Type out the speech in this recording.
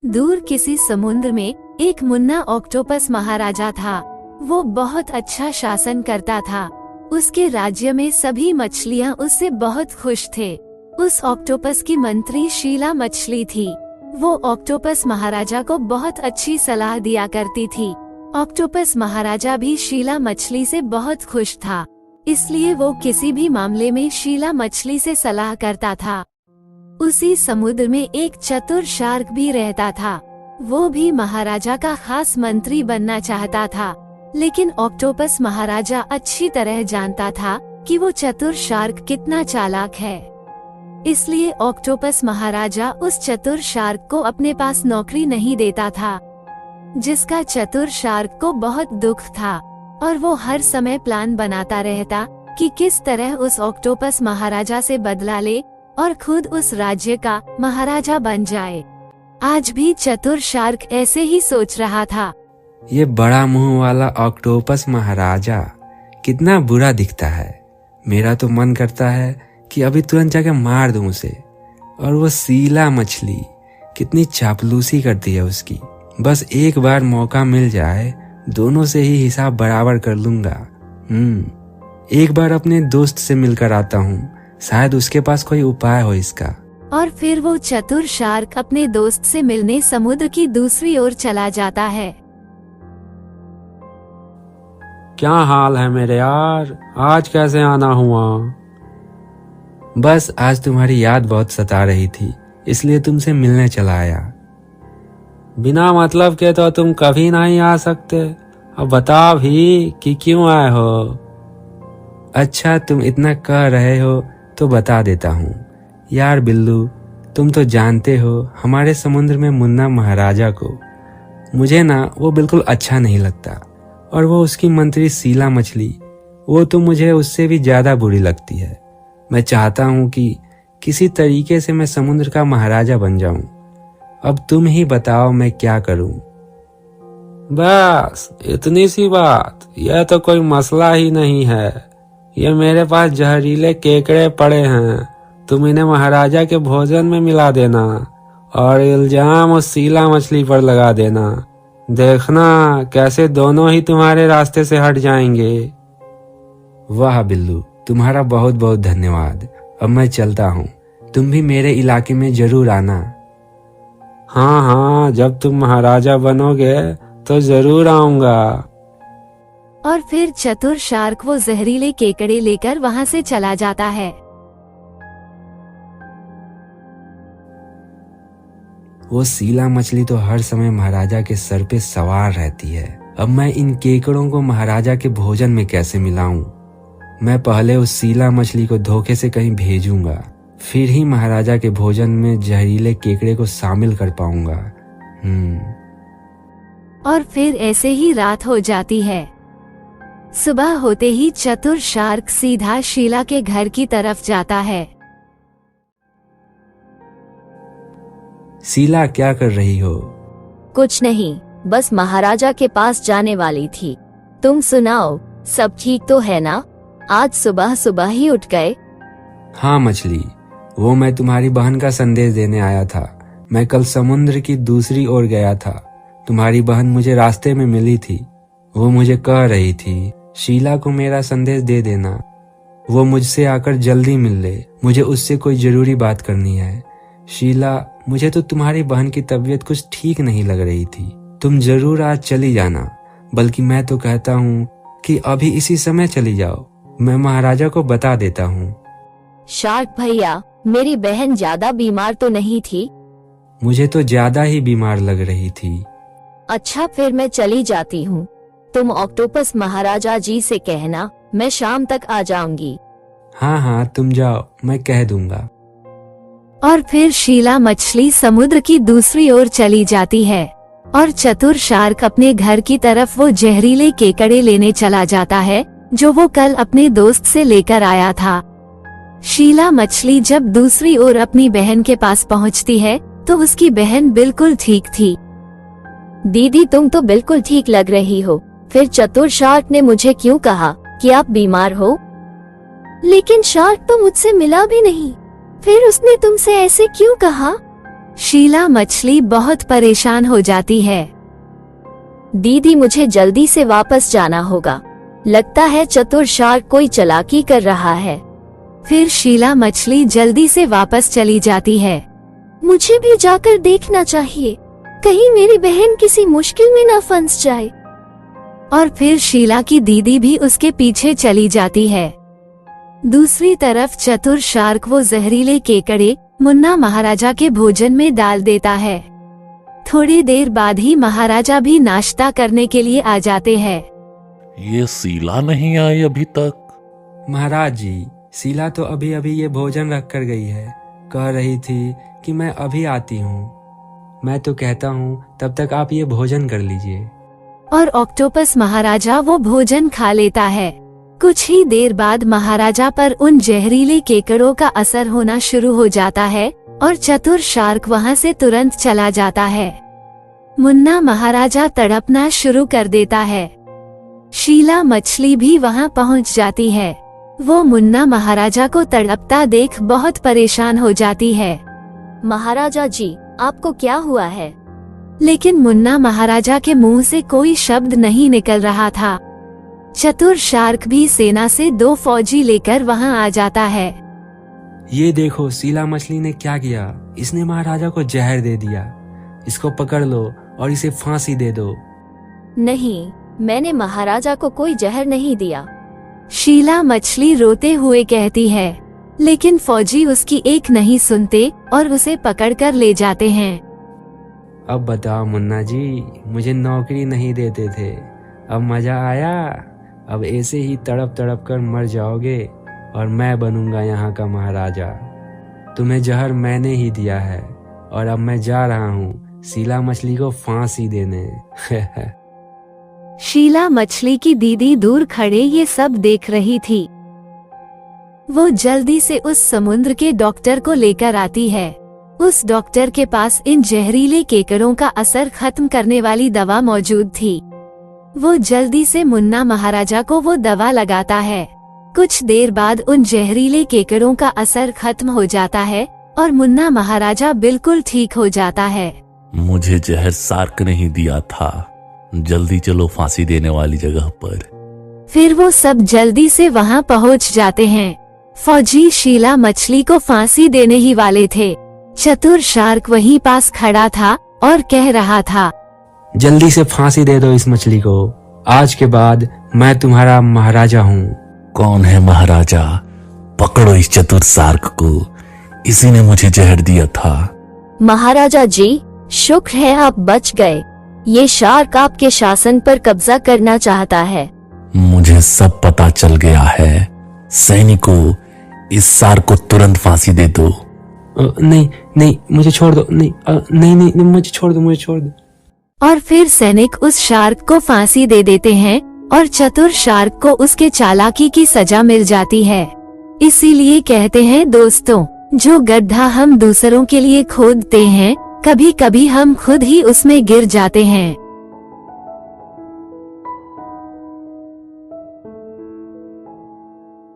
दूर किसी समुद्र में एक मुन्ना ऑक्टोपस महाराजा था। वो बहुत अच्छा शासन करता था। उसके राज्य में सभी मछलियाँ उससे बहुत खुश थे। उस ऑक्टोपस की मंत्री शीला मछली थी। वो ऑक्टोपस महाराजा को बहुत अच्छी सलाह दिया करती थी। ऑक्टोपस महाराजा भी शीला मछली से बहुत खुश था, इसलिए वो किसी भी मामले में शीला मछली से सलाह करता था। उसी समुद्र में एक चतुर शार्क भी रहता था। वो भी महाराजा का खास मंत्री बनना चाहता था, लेकिन ऑक्टोपस महाराजा अच्छी तरह जानता था कि वो चतुर शार्क कितना चालाक है। इसलिए ऑक्टोपस महाराजा उस चतुर शार्क को अपने पास नौकरी नहीं देता था, जिसका चतुर शार्क को बहुत दुख था और वो हर समय प्लान बनाता रहता कि किस तरह उस ऑक्टोपस महाराजा से बदला ले और खुद उस राज्य का महाराजा बन जाए। आज भी चतुर शार्क ऐसे ही सोच रहा था। ये बड़ा मुंह वाला ऑक्टोपस महाराजा कितना बुरा दिखता है। मेरा तो मन करता है कि अभी तुरंत जाके मार दूं उसे। और वो शीला मछली कितनी चापलूसी करती है उसकी। बस एक बार मौका मिल जाए, दोनों से ही हिसाब बराबर कर लूंगा। एक बार अपने दोस्त से मिलकर आता हूँ, शायद उसके पास कोई उपाय हो इसका। और फिर वो चतुर शार्क अपने दोस्त से मिलने समुद्र की दूसरी ओर चला जाता है। क्या हाल है मेरे यार, आज कैसे आना हुआ? बस आज तुम्हारी याद बहुत सता रही थी, इसलिए तुमसे मिलने चला आया। बिना मतलब के तो तुम कभी नहीं आ सकते। अब बता भी कि क्यों आए हो? अच्छा, तुम इतना कह रहे हो तो बता देता हूँ। यार बिल्लू, तुम तो जानते हो हमारे समुद्र में मुन्ना महाराजा को, मुझे ना वो बिल्कुल अच्छा नहीं लगता। और वो उसकी मंत्री शीला मछली, वो तो मुझे उससे भी ज्यादा बुरी लगती है। मैं चाहता हूँ कि किसी तरीके से मैं समुद्र का महाराजा बन जाऊं। अब तुम ही बताओ मैं क्या करूं? बस इतनी सी बात? यह तो कोई मसला ही नहीं है। ये मेरे पास जहरीले केकड़े पड़े हैं, तुम इन्हें महाराजा के भोजन में मिला देना और इल्जाम उस शीला मछली पर लगा देना। देखना कैसे दोनों ही तुम्हारे रास्ते से हट जाएंगे। वाह बिल्लू, तुम्हारा बहुत बहुत धन्यवाद। अब मैं चलता हूँ, तुम भी मेरे इलाके में जरूर आना। हाँ, जब तुम महाराजा बनोगे तो जरूर आऊंगा। और फिर चतुर शार्क वो जहरीले केकड़े लेकर वहाँ से चला जाता है। वो शीला मछली तो हर समय महाराजा के सर पे सवार रहती है। अब मैं इन केकड़ों को महाराजा के भोजन में कैसे मिलाऊं? मैं पहले उस शीला मछली को धोखे से कहीं भेजूंगा, फिर ही महाराजा के भोजन में जहरीले केकड़े को शामिल कर पाऊंगा। और फिर ऐसे ही रात हो जाती है। सुबह होते ही चतुर शार्क सीधा शीला के घर की तरफ जाता है। शीला, क्या कर रही हो? कुछ नहीं, बस महाराजा के पास जाने वाली थी। तुम सुनाओ, सब ठीक तो है ना? आज सुबह सुबह ही उठ गए? हाँ मछली, वो मैं तुम्हारी बहन का संदेश देने आया था। मैं कल समुद्र की दूसरी ओर गया था। तुम्हारी बहन मुझे रास्ते में मिली थी। वो मुझे कह रही थी शीला को मेरा संदेश दे देना, वो मुझसे आकर जल्दी मिल ले, मुझे उससे कोई जरूरी बात करनी है। शीला, मुझे तो तुम्हारी बहन की तबीयत कुछ ठीक नहीं लग रही थी। तुम जरूर आज चली जाना, बल्कि मैं तो कहता हूँ कि अभी इसी समय चली जाओ। मैं महाराजा को बता देता हूँ। शार्क भैया, मेरी बहन ज्यादा बीमार तो नहीं थी? मुझे तो ज्यादा ही बीमार लग रही थी। अच्छा, फिर मैं चली जाती हूँ। तुम ऑक्टोपस महाराजा जी से कहना मैं शाम तक आ जाऊंगी। हाँ, तुम जाओ, मैं कह दूंगा। और फिर शीला मछली समुद्र की दूसरी ओर चली जाती है और चतुर शार्क अपने घर की तरफ वो जहरीले केकड़े लेने चला जाता है जो वो कल अपने दोस्त से लेकर आया था। शीला मछली जब दूसरी ओर अपनी बहन के पास पहुंचती है तो उसकी बहन बिल्कुल ठीक थी। दीदी, तुम तो बिल्कुल ठीक लग रही हो। फिर चतुर शार्क ने मुझे क्यों कहा कि आप बीमार हो? लेकिन शार्क तो मुझसे मिला भी नहीं, फिर उसने तुमसे ऐसे क्यों कहा? शीला मछली बहुत परेशान हो जाती है। दीदी मुझे जल्दी से वापस जाना होगा, लगता है चतुर शार्क कोई चालाकी कर रहा है। फिर शीला मछली जल्दी से वापस चली जाती है। मुझे भी जाकर देखना चाहिए, कहीं मेरी बहन किसी मुश्किल में न फंस जाए। और फिर शीला की दीदी भी उसके पीछे चली जाती है। दूसरी तरफ चतुर शार्क वो जहरीले केकड़े मुन्ना महाराजा के भोजन में डाल देता है। थोड़ी देर बाद ही महाराजा भी नाश्ता करने के लिए आ जाते हैं। ये शीला नहीं आई अभी तक। महाराज जी, शीला तो अभी अभी ये भोजन रख कर गई है। कह रही थी कि मैं अभी आती हूँ। मैं तो कहता हूँ तब तक आप ये भोजन कर लीजिए। और ऑक्टोपस महाराजा वो भोजन खा लेता है। कुछ ही देर बाद महाराजा पर उन जहरीले केकड़ों का असर होना शुरू हो जाता है और चतुर शार्क वहाँ से तुरंत चला जाता है। मुन्ना महाराजा तड़पना शुरू कर देता है। शीला मछली भी वहाँ पहुँच जाती है। वो मुन्ना महाराजा को तड़पता देख बहुत परेशान हो जाती है। महाराजा जी, आपको क्या हुआ है? लेकिन मुन्ना महाराजा के मुंह से कोई शब्द नहीं निकल रहा था। चतुर शार्क भी सेना से 2 फौजी लेकर वहां आ जाता है। ये देखो शीला मछली ने क्या किया, इसने महाराजा को जहर दे दिया। इसको पकड़ लो और इसे फांसी दे दो। नहीं, मैंने महाराजा को कोई जहर नहीं दिया। शीला मछली रोते हुए कहती है, लेकिन फौजी उसकी एक नहीं सुनते और उसे पकड़कर ले जाते हैं। अब बताओ मुन्ना जी, मुझे नौकरी नहीं देते थे, अब मजा आया? अब ऐसे ही तड़प तड़प कर मर जाओगे और मैं बनूंगा यहाँ का महाराजा। तुम्हें जहर मैंने ही दिया है और अब मैं जा रहा हूँ शीला मछली को फांसी देने। शीला मछली की दीदी दूर खड़े ये सब देख रही थी। वो जल्दी से उस समुद्र के डॉक्टर को लेकर आती है। उस डॉक्टर के पास इन जहरीले केकड़ों का असर खत्म करने वाली दवा मौजूद थी। वो जल्दी से मुन्ना महाराजा को वो दवा लगाता है। कुछ देर बाद उन जहरीले केकड़ों का असर खत्म हो जाता है और मुन्ना महाराजा बिल्कुल ठीक हो जाता है। मुझे जहर शार्क नहीं दिया था, जल्दी चलो फांसी देने वाली जगह पर। फिर वो सब जल्दी से वहाँ पहुँच जाते हैं। फौजी शीला मछली को फांसी देने ही वाले थे। चतुर शार्क वहीं पास खड़ा था और कह रहा था, जल्दी से फांसी दे दो इस मछली को। आज के बाद मैं तुम्हारा महाराजा हूँ। कौन है महाराजा? पकड़ो इस चतुर शार्क को, इसी ने मुझे जहर दिया था। महाराजा जी, शुक्र है आप बच गए। ये शार्क आपके शासन पर कब्जा करना चाहता है। मुझे सब पता चल गया है। सैनिकों, इस शार्क को तुरंत फांसी दे दो। नहीं नहीं, मुझे छोड़ दो। नहीं नहीं नहीं, मुझे छोड़ दो। और फिर सैनिक उस शार्क को फांसी दे देते हैं और चतुर शार्क को उसके चालाकी की सजा मिल जाती है। इसीलिए कहते हैं दोस्तों, जो गड्ढा हम दूसरों के लिए खोदते हैं, कभी कभी हम खुद ही उसमें गिर जाते हैं।